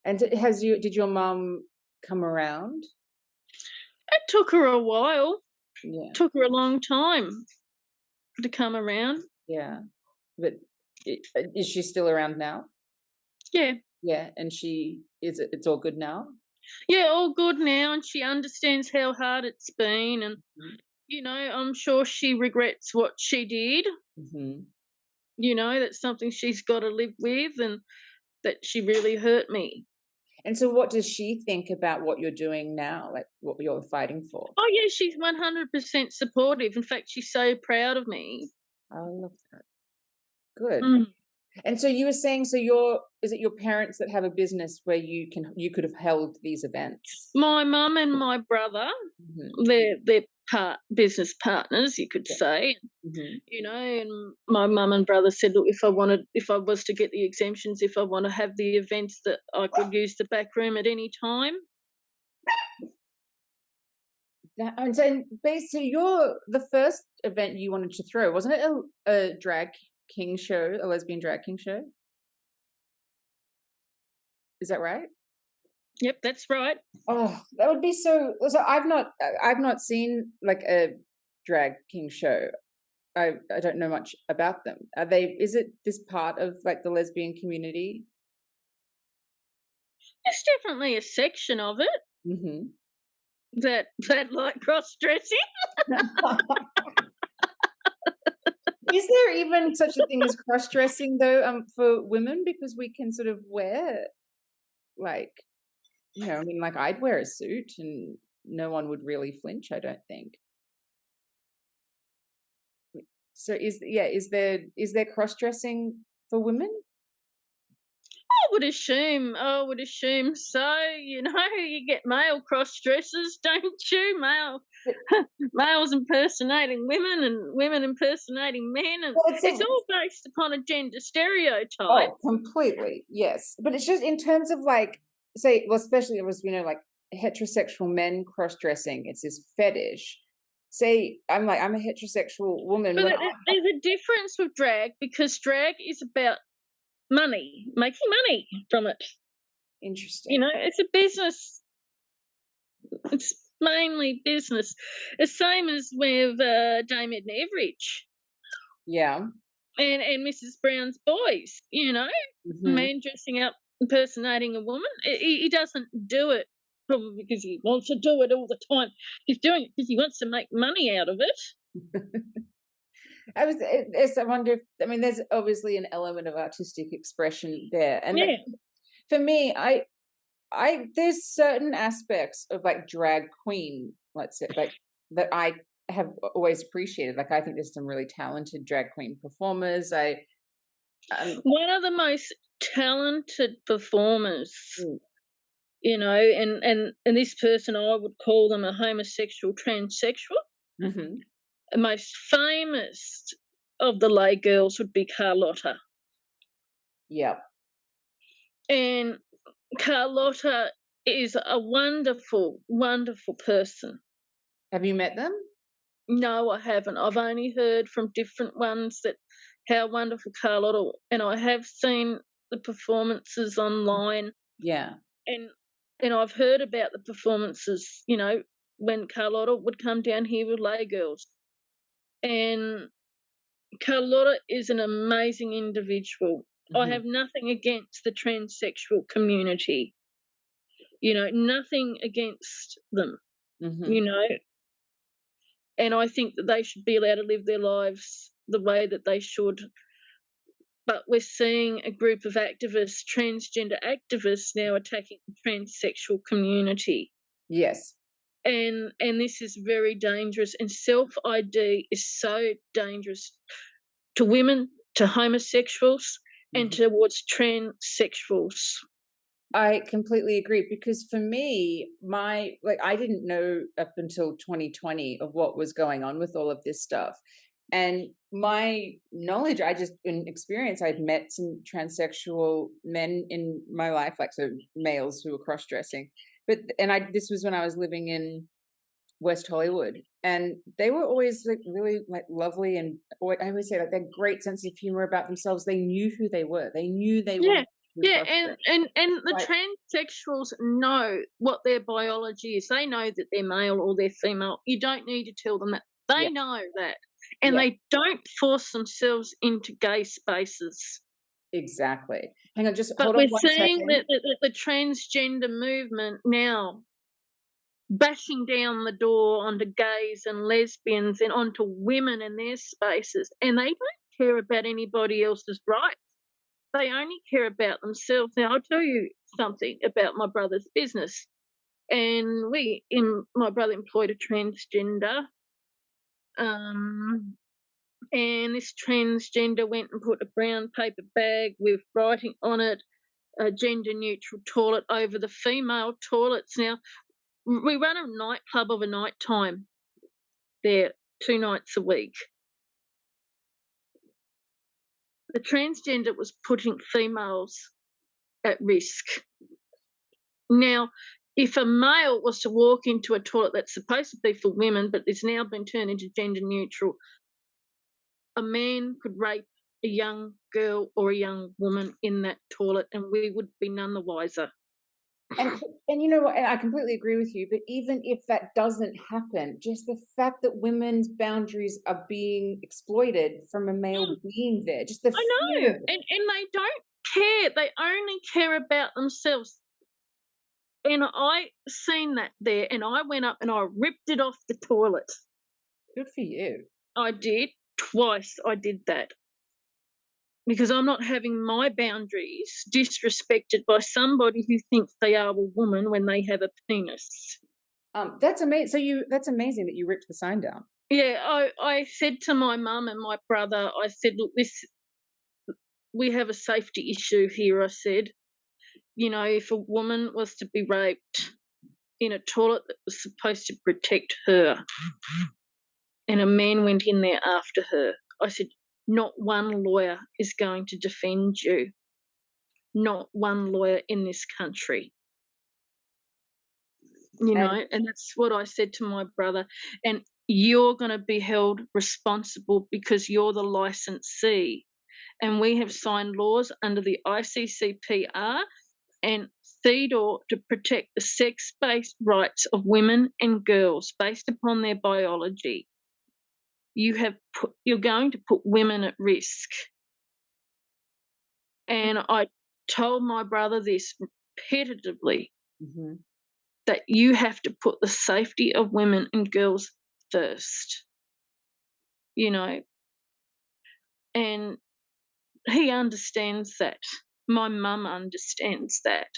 And did your mum come around?
It took her a while.
Yeah.
It took her a long time to come around.
Yeah. But is she still around now?
Yeah.
Yeah. And it's all good now?
Yeah, all good now. And she understands how hard it's been. And, you know, I'm sure she regrets what she did. You know, that's something she's got to live with, and that she really hurt me.
And so what does she think about what you're doing now, like what you're fighting for?
Oh, yeah, she's 100% supportive. In fact, she's so proud of me.
I love that. Good. And so you were saying, is it your parents that have a business where you could have held these events?
My mum and my brother, they're business partners, you could say. You know, and my mum and brother said, "Look, if I was to get the exemptions, if I want to have the events, that I could use the back room at any time."
And so basically, the first event you wanted to throw, wasn't it a drag king show, a lesbian drag king show? Is that right?
Yep, that's right.
Oh, that would be so. I've not seen like a drag king show. I don't know much about them. Is it this part of like the lesbian community?
It's definitely a section of it. That like cross-dressing.
Is there even such a thing as cross-dressing though, for women? Because we can sort of wear, like, you know, I mean, like I'd wear a suit and no one would really flinch, I don't think. So is there cross-dressing for women?
I would assume so. You know, you get male cross-dressers, don't you? Males impersonating women and women impersonating men, and it's all based upon a gender stereotype.
Oh, completely, yes. But it's just in terms of like, say, well, especially as we know, like heterosexual men cross-dressing, it's this fetish. say I'm a heterosexual woman.
But there's a difference with drag, because drag is about money, making money from it.
Interesting.
It's a business. It's mainly business. The same as with Dame Edna Everage.
Yeah.
And Mrs. Brown's Boys, a man dressing up, impersonating a woman. He doesn't do it probably because he wants to do it all the time. He's doing it because he wants to make money out of it.
I wonder if, there's obviously an element of artistic expression there. And for me, I there's certain aspects of like drag queen, let's say, like that I have always appreciated. Like I think there's some really talented drag queen performers.
One of the most talented performers, and this person, I would call them a homosexual transsexual.
Mm-hmm.
The most famous of the lay girls would be Carlotta.
Yeah.
And Carlotta is a wonderful, wonderful person.
Have you met them?
No, I haven't. I've only heard from different ones that how wonderful Carlotta, and I have seen the performances online.
Yeah.
And I've heard about the performances, when Carlotta would come down here with lay girls. And Carlotta is an amazing individual. Mm-hmm. I have nothing against the transsexual community, nothing against them, and I think that they should be allowed to live their lives the way that they should. But we're seeing a group of activists, transgender activists, now attacking the transsexual community.
Yes.
And this is very dangerous, and self-ID is so dangerous to women, to homosexuals, and towards transsexuals.
I completely agree, because for me, I didn't know up until 2020 of what was going on with all of this stuff. And my knowledge, in experience, I'd met some transsexual men in my life, like so males who were cross-dressing. This was when I was living in West Hollywood, and they were always like really like lovely, and I always say like they had great sense of humor about themselves. They knew who they were. They knew they were.
Yeah, and the transsexuals know what their biology is. They know that they're male or they're female. You don't need to tell them that. They know that. And they don't force themselves into gay spaces.
Exactly. Hang on,
but
hold
on
one second.
We're seeing that the transgender movement now bashing down the door onto gays and lesbians and onto women in their spaces, and they don't care about anybody else's rights. They only care about themselves. Now, I'll tell you something about my brother's business. And my brother employed a transgender, and this transgender went and put a brown paper bag with writing on it, a gender-neutral toilet over the female toilets. Now, we run a nightclub of a night time there 2 nights a week. The transgender was putting females at risk. Now, if a male was to walk into a toilet that's supposed to be for women but it's now been turned into gender neutral, a man could rape a young girl or a young woman in that toilet, and we would be none the wiser.
And you know what, and I completely agree with you, but even if that doesn't happen, just the fact that women's boundaries are being exploited from a male being there, just the
I know, and they don't care. They only care about themselves. And I seen that there, and I went up and I ripped it off the toilet.
Good for you.
I did. Twice I did that. Because I'm not having my boundaries disrespected by somebody who thinks they are a woman when they have a penis.
That's amazing. That's amazing that you ripped the sign down.
Yeah, I said to my mum and my brother, I said, look, we have a safety issue here. I said, if a woman was to be raped in a toilet that was supposed to protect her, and a man went in there after her, I said, not one lawyer is going to defend you. Not one lawyer in this country. And that's what I said to my brother. And you're going to be held responsible because you're the licensee. And we have signed laws under the ICCPR and CEDAW to protect the sex-based rights of women and girls based upon their biology. You're going to put women at risk. And I told my brother this repetitively, that you have to put the safety of women and girls first, and he understands that. My mum understands that,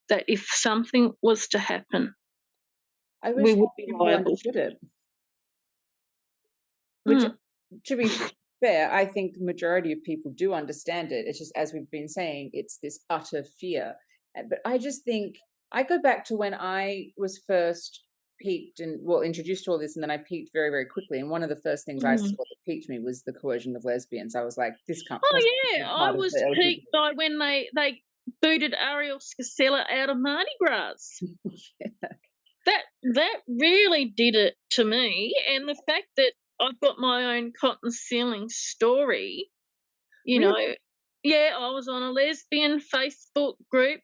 that if something was to happen, we would be liable.
Understood it. Which, to be fair, I think the majority of people do understand it. It's just, as we've been saying, it's this utter fear. But I just think, I go back to when I was first piqued and, introduced to all this, and then I piqued very, very quickly. And one of the first things I saw that piqued me was the coercion of lesbians. I was like, this can't.
Oh, yeah. I was piqued by when they booted Ariel Scasella out of Mardi Gras. That really did it to me. And the fact that I've got my own cotton ceiling story,
Really?
Yeah, I was on a lesbian Facebook group,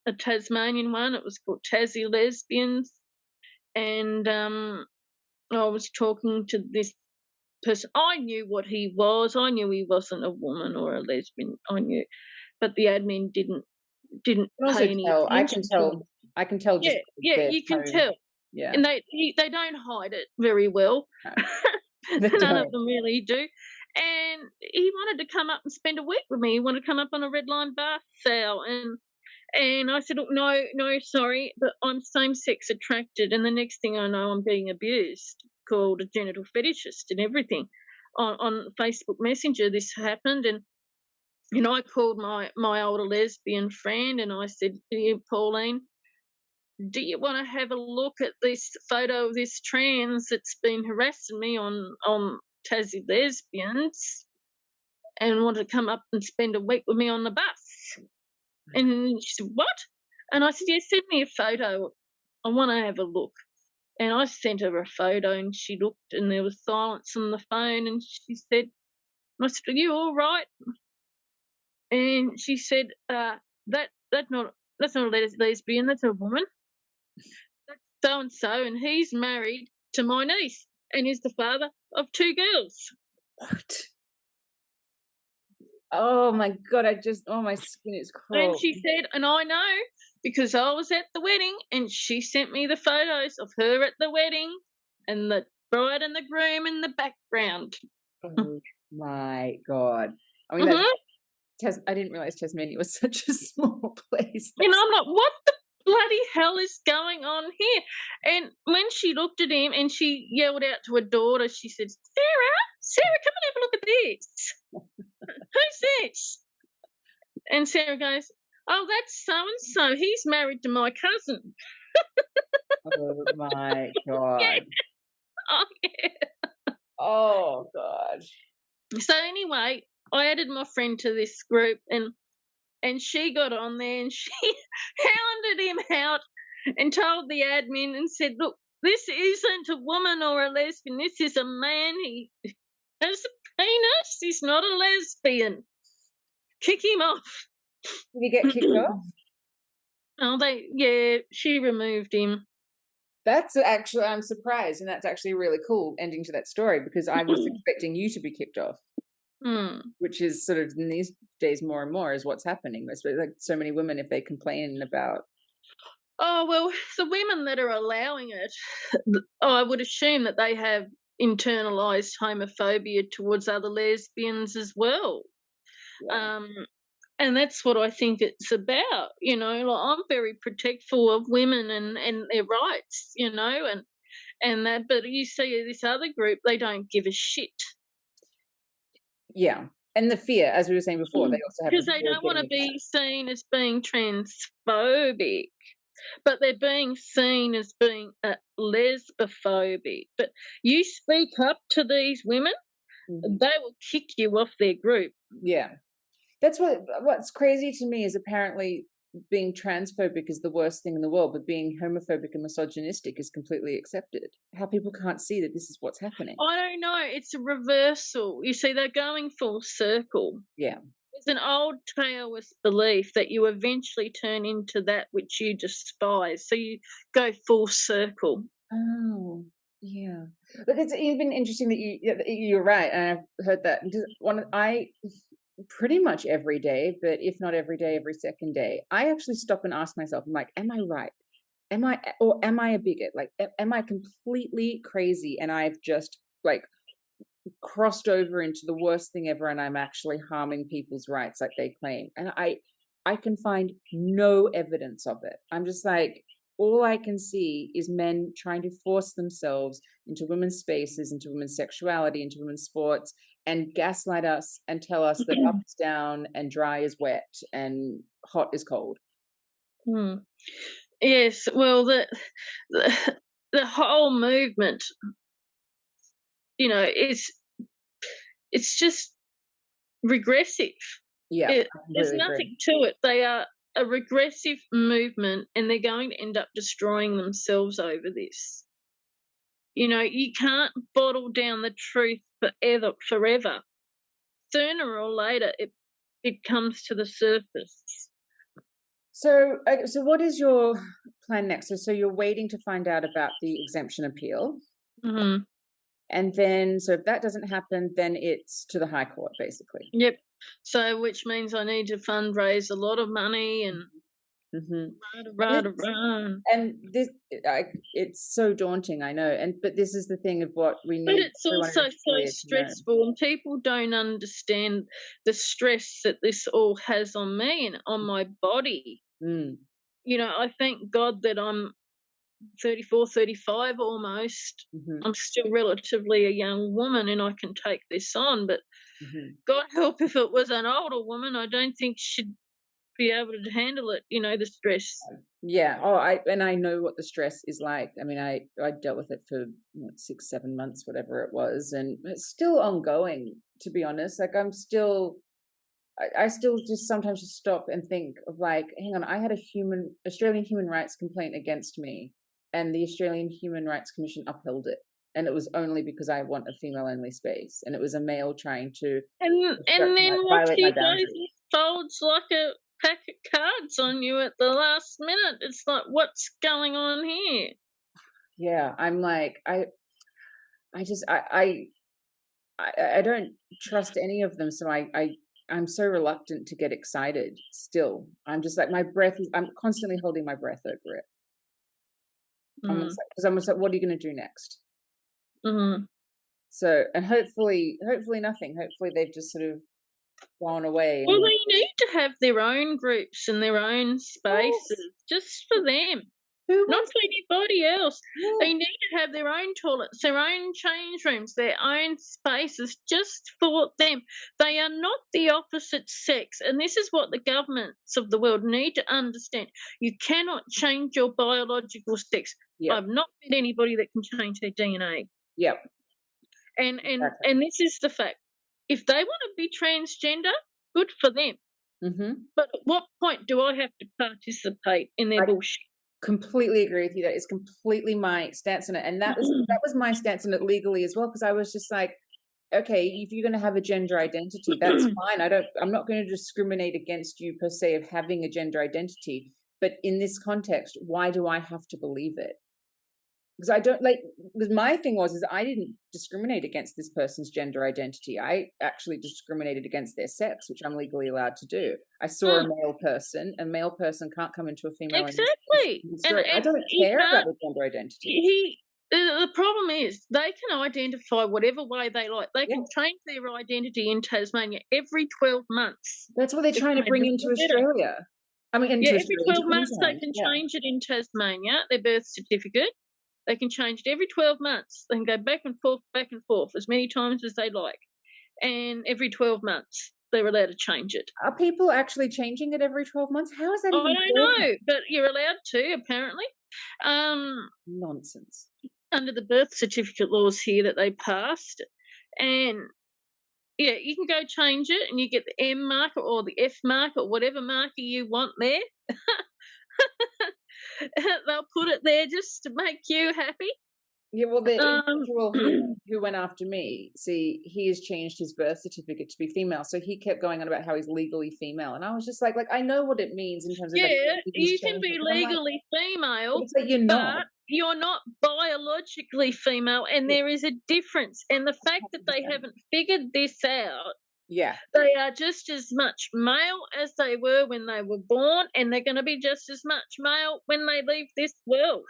a Tasmanian one. It was called Tassie Lesbians. And I was talking to this person. I knew what he was. I knew he wasn't a woman or a lesbian. I knew. But the admin didn't pay any attention to him.
I can tell. Just
you can tell.
Yeah.
And they don't hide it very well.
No.
None of them really do. And he wanted to come up and spend a week with me. He wanted to come up on a red line bath sale. And I said, oh, no, sorry, but I'm same-sex attracted. And the next thing I know, I'm being abused, called a genital fetishist and everything. On Facebook Messenger, this happened. And I called my older lesbian friend and I said, Pauline, do you want to have a look at this photo of this trans that's been harassing me on Tassie Lesbians and want to come up and spend a week with me on the bus? And she said, what? And I said, yeah, send me a photo. I want to have a look. And I sent her a photo and she looked and there was silence on the phone and she said, I said, are you all right? And she said, that's not a lesbian, that's a woman. That's so-and-so, and he's married to my niece and is the father of 2 girls.
What? Oh, my God, my skin is crawling.
And she said, and I know because I was at the wedding and she sent me the photos of her at the wedding and the bride and the groom in the background.
Oh, my God. I mean, I didn't realize Tasmania was such a small place.
And I'm like, what the bloody hell is going on here? And when she looked at him and she yelled out to her daughter, she said, Sarah, come and have a look at this. Who's this? And Sarah goes, oh, that's so-and-so. He's married to my cousin.
Oh, my God.
Yeah. Oh, yeah.
Oh, God.
So anyway, I added my friend to this group and she got on there and she hounded him out and told the admin and said, look, this isn't a woman or a lesbian. This is a man. He has a penis. He's not a lesbian. Kick him off.
Did he get kicked off?
Oh, she removed him.
That's actually, I'm surprised, and that's actually a really cool ending to that story because I was expecting you to be kicked off. Which is sort of in these days more and more is what's happening. Like so many women, if they complain about.
Oh, well, the women that are allowing it, I would assume that they have internalized homophobia towards other lesbians as well. Yeah. And that's what I think it's about, like I'm very protectful of women and their rights, and that, but you see this other group, they don't give a shit.
Yeah. And the fear, as we were saying before, they also have
because they don't want to be seen as being transphobic, but they're being seen as being lesbophobic. But you speak up to these women, they will kick you off their group.
Yeah. That's what's crazy to me is apparently being transphobic is the worst thing in the world, but being homophobic and misogynistic is completely accepted. How people can't see that this is what's happening.
I don't know. It's a reversal. You see, they're going full circle.
Yeah.
It's an old Taoist belief that you eventually turn into that which you despise. So you go full circle.
Oh, yeah. But it's even interesting that you're right, and I've heard that. I pretty much every day, but if not every day, every second day, I actually stop and ask myself, I'm like, am I right? Am I a bigot? Like, am I completely crazy? And I've just like crossed over into the worst thing ever, and I'm actually harming people's rights like they claim. And I can find no evidence of it. I'm just like, all I can see is men trying to force themselves into women's spaces, into women's sexuality, into women's sports, and gaslight us and tell us that up is down and dry is wet and hot is cold.
Yes, well, the whole movement, it's just regressive.
Yeah,
there's nothing to it. They are a regressive movement, and they're going to end up destroying themselves over this. You can't bottle down the truth forever. Sooner or later, it comes to the surface.
So what is your plan next? So you're waiting to find out about the exemption appeal.
Mm-hmm.
And then, so if that doesn't happen, then it's to the High Court, basically.
Yep. So, which means I need to fundraise a lot of money and run.
And this, it's so daunting, I know. But this is the thing of what we need.
But it's also so stressful, and people don't understand the stress that this all has on me and on my body. I thank God that I'm 34, 35 almost. I'm still relatively a young woman and I can take this on, but God help if it was an older woman, I don't think she'd be able to handle it, the stress.
Yeah. I know what the stress is like. I mean, I dealt with it for 6-7 months, whatever it was, and it's still ongoing, to be honest. Like I still just sometimes just stop and think of like, hang on, I had a Australian human rights complaint against me, and the Australian Human Rights Commission upheld it. And it was only because I want a female-only space, and it was a male trying to
and then what he does, he folds like a pack of cards on you at the last minute. It's like, what's going on here?
Yeah, I'm like, I don't trust any of them, so I'm so reluctant to get excited still. I'm just like, I'm constantly holding my breath over it. Because I'm like, what are you going to do next? So, and hopefully nothing. Hopefully they've just sort of gone away.
Well, they need to have their own groups and their own spaces just for them. Not for anybody else. Yeah. They need to have their own toilets, their own change rooms, their own spaces just for them. They are not the opposite sex, and this is what the governments of the world need to understand. You cannot change your biological sex. Yep. I've not met anybody that can change their DNA.
Yep.
And this is the fact. If they want to be transgender, good for them. But at what point do I have to participate in their bullshit?
Completely agree with you. That is completely my stance on it, and that was my stance on it legally as well, because I was just like, okay, if you're going to have a gender identity, that's fine. I'm not going to discriminate against you per se of having a gender identity, but in this context, why do I have to believe it? Because I don't because my thing is I didn't discriminate against this person's gender identity. I actually discriminated against their sex, which I'm legally allowed to do. I saw a male person can't come into a female.
Exactly.
And I don't care about the gender identity.
The problem is they can identify whatever way they like. They can change their identity in Tasmania every 12 months.
That's what they're trying to bring into Australia. I mean,
every 12 months they can change it in Tasmania, their birth certificate. They can change it every 12 months. They can go back and forth as many times as they like. And every 12 months, they're allowed to change it.
Are people actually changing it every 12 months? How is that even
I don't know, but you're allowed to, apparently.
Nonsense.
Under the birth certificate laws here that they passed. And, you can go change it and you get the M marker or the F marker or whatever marker you want there. They'll put it there just to make you happy.
Yeah, well, the individual who went after me, see, he has changed his birth certificate to be female, so he kept going on about how he's legally female, and I was just like I know what it means in terms of
you can be legally female,
but it's like you're not.
but you're not biologically female, and there is a difference. And the fact that they haven't figured this out, they are just as much male as they were when they were born, and they're going to be just as much male when they leave this world,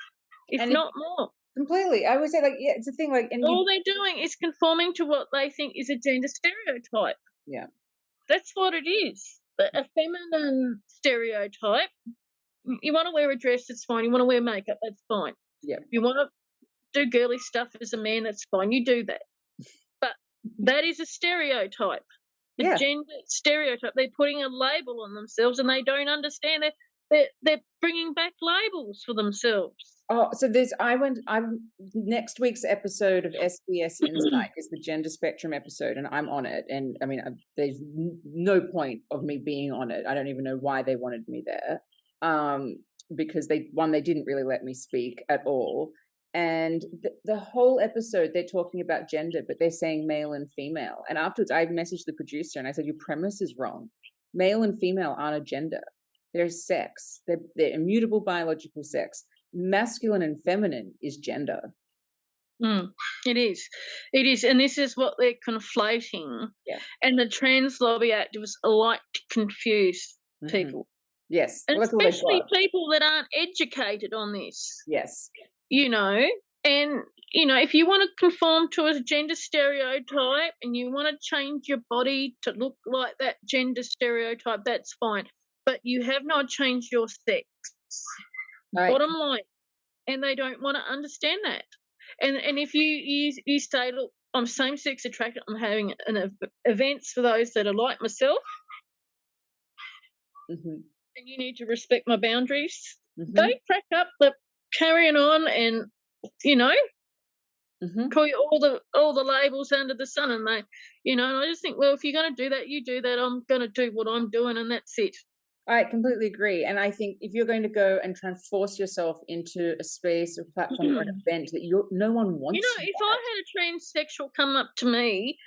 if not more.
Completely. I would say, it's a thing, and
all they're doing is conforming to what they think is a gender stereotype.
Yeah.
That's what it is. A feminine stereotype. You want to wear a dress, that's fine. You want to wear makeup, that's fine.
Yeah.
You want to do girly stuff as a man, that's fine. You do that. But that is a stereotype. A gender stereotype. They're putting a label on themselves, and they don't understand that they're bringing back labels for themselves.
Oh, so next week's episode of SBS Insight is the gender spectrum episode, and I'm on it. And I mean, there's no point of me being on it. I don't even know why they wanted me there. Because they didn't really let me speak at all. And the whole episode, they're talking about gender, but they're saying male and female. And afterwards, I messaged the producer and I said, your premise is wrong. Male and female aren't a gender. They're sex. They're immutable biological sex. Masculine and feminine is gender.
It is, and this is what they're conflating.
Yeah.
And the trans lobby activists like to confuse people.
Yes,
and especially people that aren't educated on this.
Yes,
and if you want to conform to a gender stereotype and you want to change your body to look like that gender stereotype, that's fine. But you have not changed your sex. Right. Bottom line, and they don't want to understand that. And if you say, look, I'm same-sex attracted, I'm having events for those that are like myself, and you need to respect my boundaries. They crack up, they're carrying on, and call you all the labels under the sun, and they, and I just think, well, if you're going to do that, you do that. I'm going to do what I'm doing, and that's it.
I completely agree. And I think if you're going to go and try and force yourself into a space or platform or an event that no one wants
if I had a transsexual come up to me,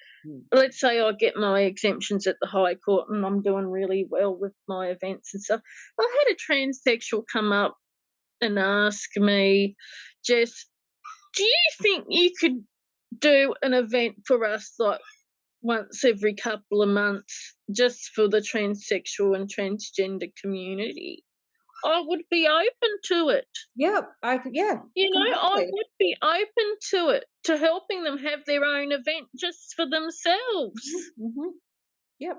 let's say I get my exemptions at the High Court and I'm doing really well with my events and stuff. I had a transsexual come up and ask me, Jess, do you think you could do an event for us like once every couple of months just for the transsexual and transgender community? I would be open to it.
Yeah, I
would be open to it, to helping them have their own event just for themselves.
Yep.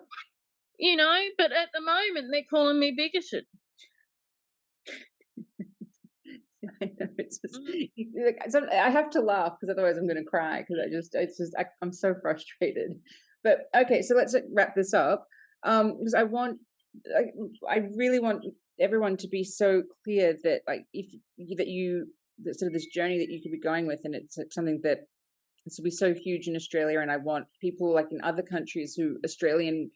But at the moment they're calling me bigoted.
I know, it's just I have to laugh because otherwise I'm going to cry because I'm so frustrated. But okay, so let's wrap this up because I really want everyone to be so clear that that sort of this journey that you could be going with, and it's something that this will be so huge in Australia, and I want people like in other countries Australian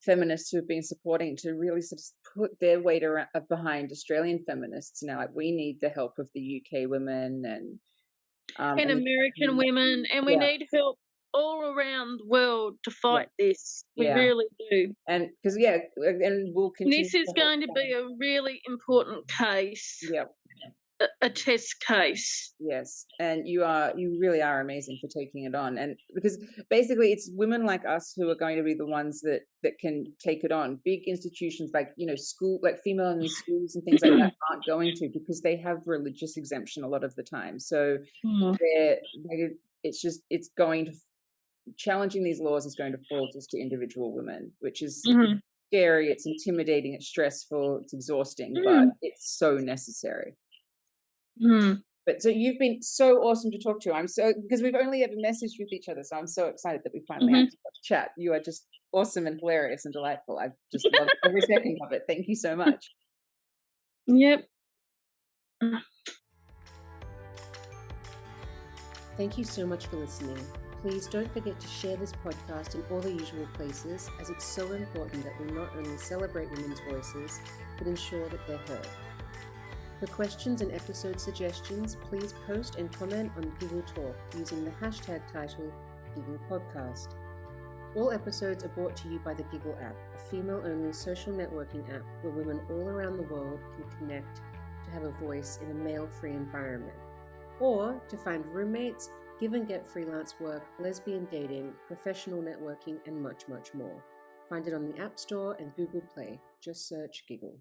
feminists who have been supporting to really sort of put their weight behind Australian feminists now. Like, we need the help of the UK women and
American women, and we need help all around the world to fight this. We really do.
And because and we'll continue.
This is going to be a really important case.
Yep.
A test case.
Yes, and you really are amazing for taking it on, and because basically it's women like us who are going to be the ones that can take it on. Big institutions like school, like female-only schools and things like that aren't going to, because they have religious exemption a lot of the time. So it's going to, challenging these laws is going to fall just to individual women, which is scary. It's intimidating. It's stressful. It's exhausting, but it's so necessary. But so you've been so awesome to talk to. Because we've only ever messaged with each other, so I'm so excited that we finally had to chat. You are just awesome and hilarious and delightful. I just love every second of it. Thank you so much.
Yep.
Thank you so much for listening. Please don't forget to share this podcast in all the usual places, as it's so important that we not only celebrate women's voices, but ensure that they're heard. For questions and episode suggestions, please post and comment on Giggle Talk using the hashtag title Giggle Podcast. All episodes are brought to you by the Giggle app, a female-only social networking app where women all around the world can connect to have a voice in a male-free environment, or to find roommates, give and get freelance work, lesbian dating, professional networking, and much, much more. Find it on the App Store and Google Play. Just search Giggle.